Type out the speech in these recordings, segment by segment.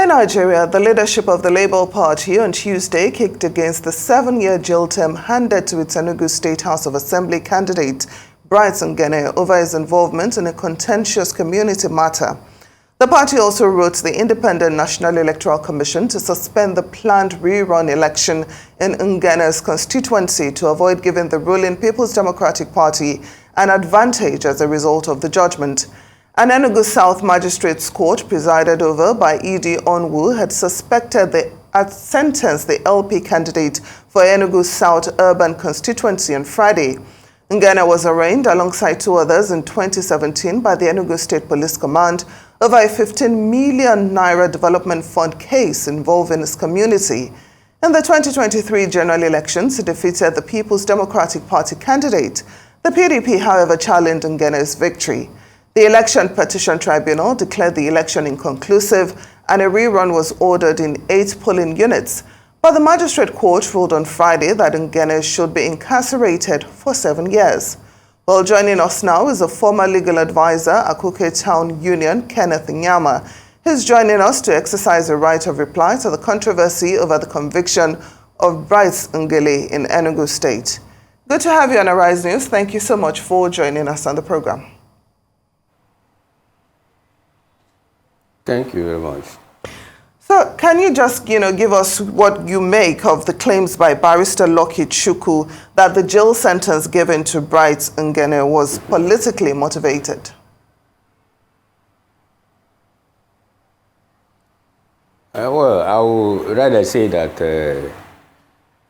In Nigeria, the leadership of the Labour Party on Tuesday kicked against the 7-year jail term handed to its Enugu State House of Assembly candidate, Ngene, over his involvement in a contentious community matter. The party also wrote the Independent National Electoral Commission to suspend the planned rerun election in Ngene's constituency to avoid giving the ruling People's Democratic Party an advantage as a result of the judgment. An Enugu South Magistrates Court presided over by E.D. Onwu had sentenced the LP candidate for Enugu South Urban Constituency on Friday. Ngene was arraigned alongside 2 others in 2017 by the Enugu State Police Command over a 15 million naira development fund case involving his community. In the 2023 general elections, he defeated the People's Democratic Party candidate. The PDP, however, challenged Ngene's victory. The Election Petition Tribunal declared the election inconclusive and a rerun was ordered in 8 polling units. But the Magistrate Court ruled on Friday that Ngene should be incarcerated for 7 years. Well, joining us now is a former legal advisor, Akuke Town Union, Kenneth Nyama. He's joining us to exercise a right of reply to the controversy over the conviction of Bryce Ngele in Enugu State. Good to have you on Arise News. Thank you so much for joining us on the program. Thank you very much. So can you just, give us what you make of the claims by Barrister Lucky Chukwu that the jail sentence given to Bryce Ngene was politically motivated? Well, I would rather say that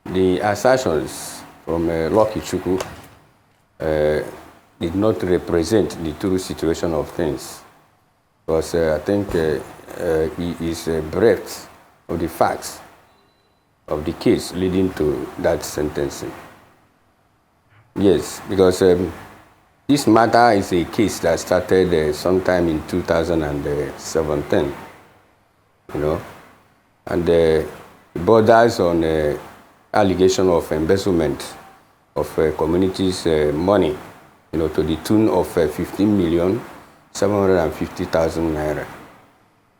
the assertions from Lucky Chukwu did not represent the true situation of things. Because I think he is bereft of the facts of the case leading to that sentencing. Yes, because this matter is a case that started sometime in 2017, and borders on allegation of embezzlement of communities' money, to the tune of 15,750,000 naira,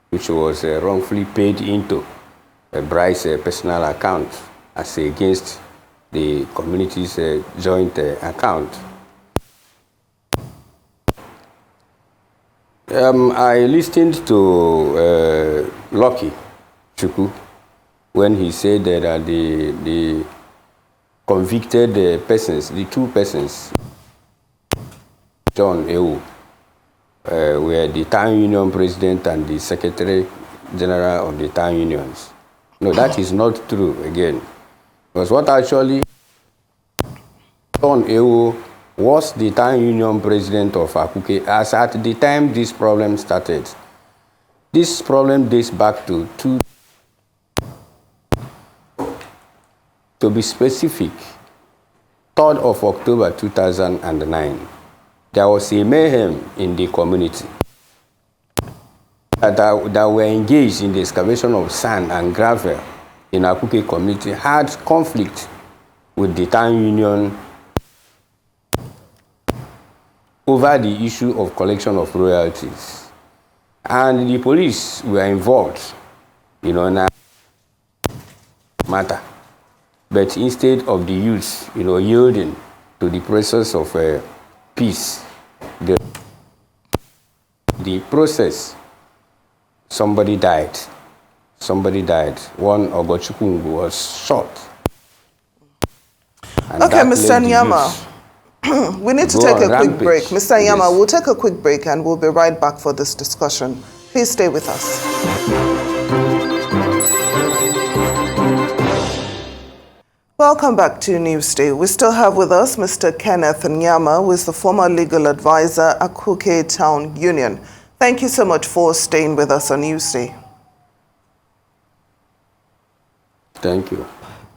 which was wrongfully paid into Bryce's personal account as against the community's joint account. I listened to Lucky Chukwu when he said that the convicted persons, the 2 persons, John Ewu, were the town union president and the secretary general of the town unions. No, that is not true again. Because what actually John Ewu was the town union president of Akuke as at the time this problem started. This problem dates back to be specific, 3rd of October 2009. There was a mayhem in the community that were engaged in the excavation of sand and gravel in Akuke community, had conflict with the town union over the issue of collection of royalties. And the police were involved, in a matter. But instead of the youth, yielding to the process of peace, the process, somebody died. One Ogochukwu was shot. Okay, Mr. Nyama, we need to take a quick break. Mr. Nyama, we'll take a quick break and we'll be right back for this discussion. Please stay with us. Welcome back to Newsday. We still have with us Mr. Kenneth Nyama, who is the former legal advisor at Akuke Town Union. Thank you so much for staying with us on Newsday. Thank you.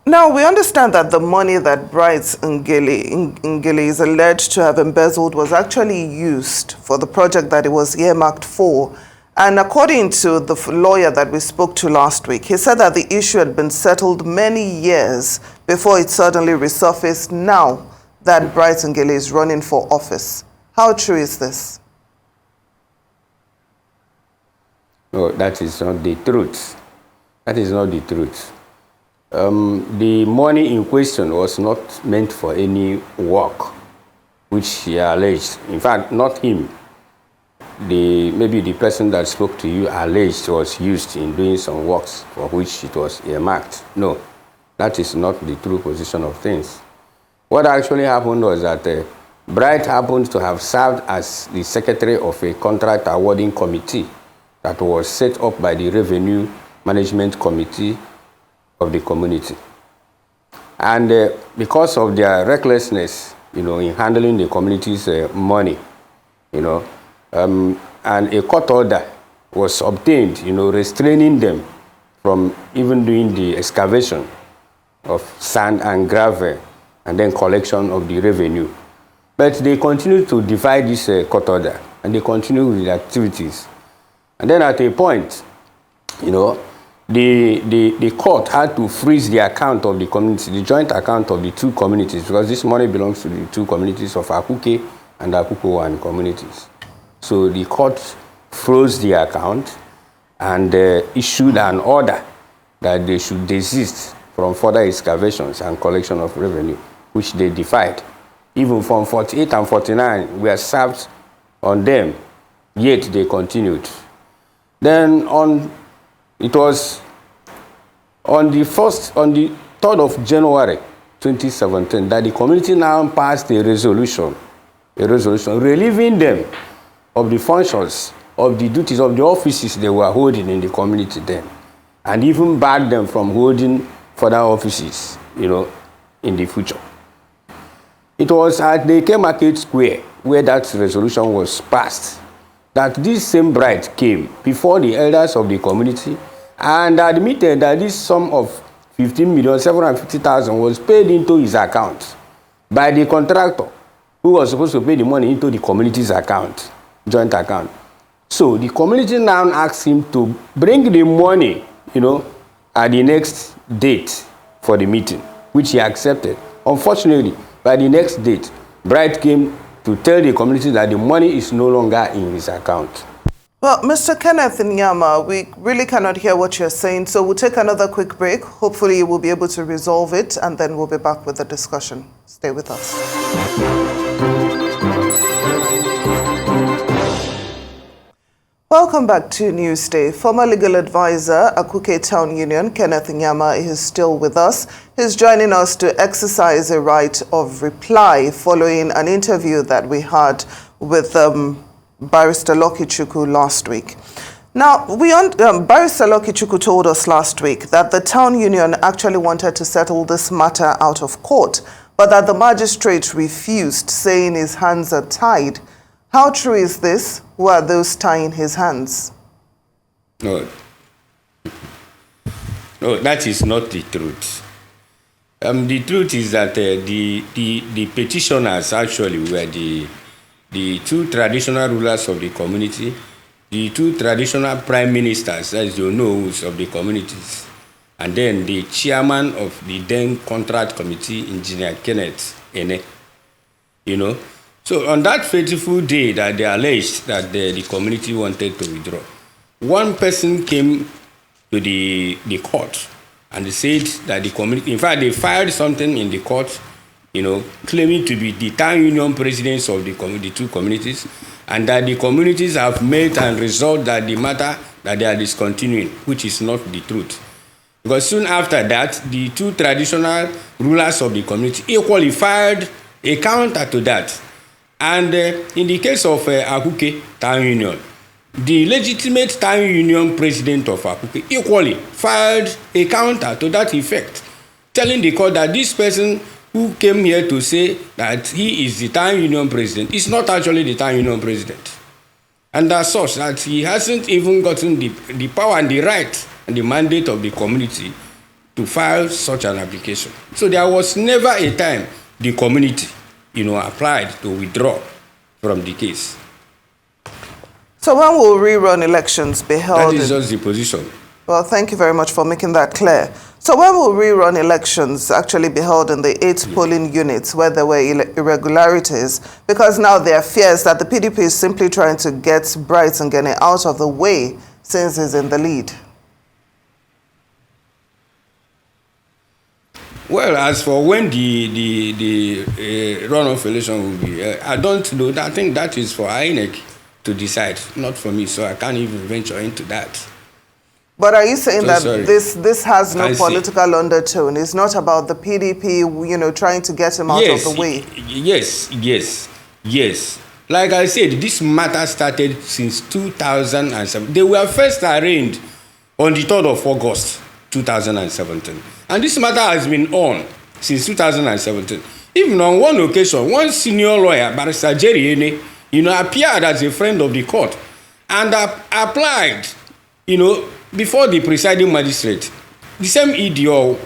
Now, we understand that the money that Bryce Ngele is alleged to have embezzled was actually used for the project that it was earmarked for. And according to the lawyer that we spoke to last week, he said that the issue had been settled many years before it suddenly resurfaced now that Bryce Ngele is running for office. How true is this? No, that is not the truth. That is not the truth. The money in question was not meant for any work, which he alleged. In fact, not him. Maybe the person that spoke to you alleged was used in doing some works for which it was earmarked. No, that is not the true position of things. What actually happened was that Bright happened to have served as the secretary of a contract awarding committee that was set up by the Revenue Management Committee of the community. And because of their recklessness, in handling the community's money, and a court order was obtained, restraining them from even doing the excavation of sand and gravel and then collection of the revenue. But they continued to defy this court order, and they continued with the activities. And then at a point, the court had to freeze the account of the community, the joint account of the two communities, because this money belongs to the two communities of Akuke and Akuko-1 communities. So the court froze the account and issued an order that they should desist from further excavations and collection of revenue, which they defied. Even from 48 and 49 were served on them, yet they continued. Then it was on the 3rd of January 2017 that the community now passed a resolution relieving them of the functions, of the duties, of the offices they were holding in the community then, and even barred them from holding further offices, in the future. It was at the Eke Market Square where that resolution was passed that this same Bright came before the elders of the community and admitted that this sum of 15,750,000 was paid into his account by the contractor who was supposed to pay the money into the community's account, joint account. So the community now asked him to bring the money, at the next date for the meeting, which he accepted. Unfortunately, by the next date, Bright came to tell the community that the money is no longer in his account. Well, Mr. Kenneth in Nyama, we really cannot hear what you're saying, so we'll take another quick break. Hopefully, we'll be able to resolve it, and then we'll be back with the discussion. Stay with us. Welcome back to Newsday. Former legal advisor, Akuke Town Union, Kenneth Nyama, is still with us. He's joining us to exercise a right of reply following an interview that we had with Barrister Lucky Chukwu last week. Now, Barrister Lucky Chukwu told us last week that the Town Union actually wanted to settle this matter out of court, but that the magistrate refused, saying his hands are tied. How true is this? Who are those tying his hands? No, that is not the truth. The truth is that the petitioners actually were the two traditional rulers of the community, the two traditional prime ministers, as you know, of the communities, and then the chairman of the then contract committee, Engineer Kenneth, Ngene. So on that fateful day that they alleged that the community wanted to withdraw, one person came to the court and they said that the community, in fact, they filed something in the court, claiming to be the town union presidents of the two communities, and that the communities have met and resolved that the matter that they are discontinuing, which is not the truth. Because soon after that, the two traditional rulers of the community equally filed a counter to that. And in the case of Akuke Town Union, the legitimate Town Union president of Akuke equally filed a counter to that effect, telling the court that this person who came here to say that he is the Town Union president is not actually the Town Union president. And as such, that he hasn't even gotten the power and the right and the mandate of the community to file such an application. So there was never a time the community applied to withdraw from the case. So when will rerun elections be held? That is just the position. Well, thank you very much for making that clear. So when will rerun elections actually be held in the 8 polling units where there were irregularities? Because now there are fears that the PDP is simply trying to get Bright and Ngene out of the way, since he's in the lead? Well, as for when the runoff election will be, I don't know. I think that is for INEC to decide, not for me, so I can't even venture into that. But are you saying that sorry. this has no political undertone? It's not about the PDP, trying to get him out of the way? Yes. Like I said, this matter started since 2007. They were first arraigned on the 3rd of August, 2017. And this matter has been on since 2017. Even on one occasion, one senior lawyer, Barrister Ngene, appeared as a friend of the court and applied, before the presiding magistrate, the same EDO,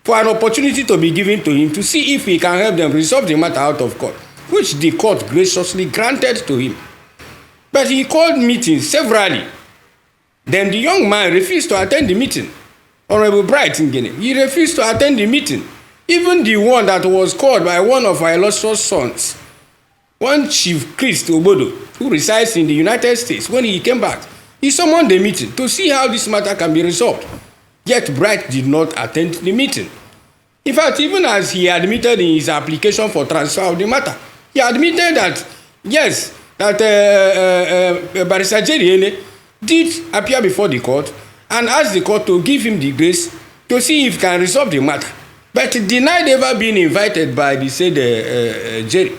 for an opportunity to be given to him to see if he can help them resolve the matter out of court, which the court graciously granted to him. But he called meetings severally. Then the young man refused to attend the meeting. Honorable Bright Ngene, he refused to attend the meeting. Even the one that was called by one of our illustrious sons, one Chief Christ Obodo, who resides in the United States, when he came back, he summoned the meeting to see how this matter can be resolved. Yet Bright did not attend the meeting. In fact, even as he admitted in his application for transfer of the matter, he admitted that, yes, that Barrister Ngene did appear before the court and asked the court to give him the grace to see if he can resolve the matter. But he denied ever being invited by the said Jerry.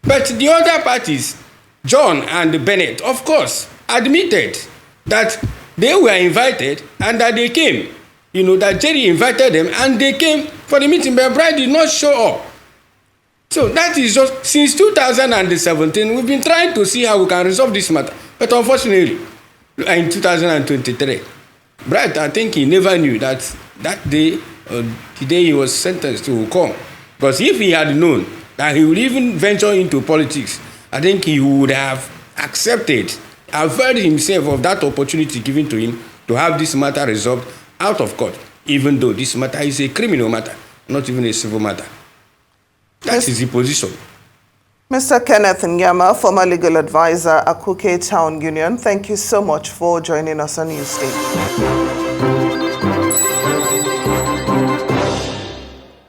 But the other parties, John and Bennett, of course, admitted that they were invited and that they came. That Jerry invited them and they came for the meeting, but Bright did not show up. So that is just, since 2017, we've been trying to see how we can resolve this matter. But unfortunately, in 2023, Bright, I think he never knew that day, the day he was sentenced to come. Because if he had known that he would even venture into politics, I think he would have accepted, availed himself of that opportunity given to him to have this matter resolved out of court, even though this matter is a criminal matter, not even a civil matter. That is the position. Mr. Kenneth Nyama, former legal advisor at Akuke Town Union, thank you so much for joining us on Newsday.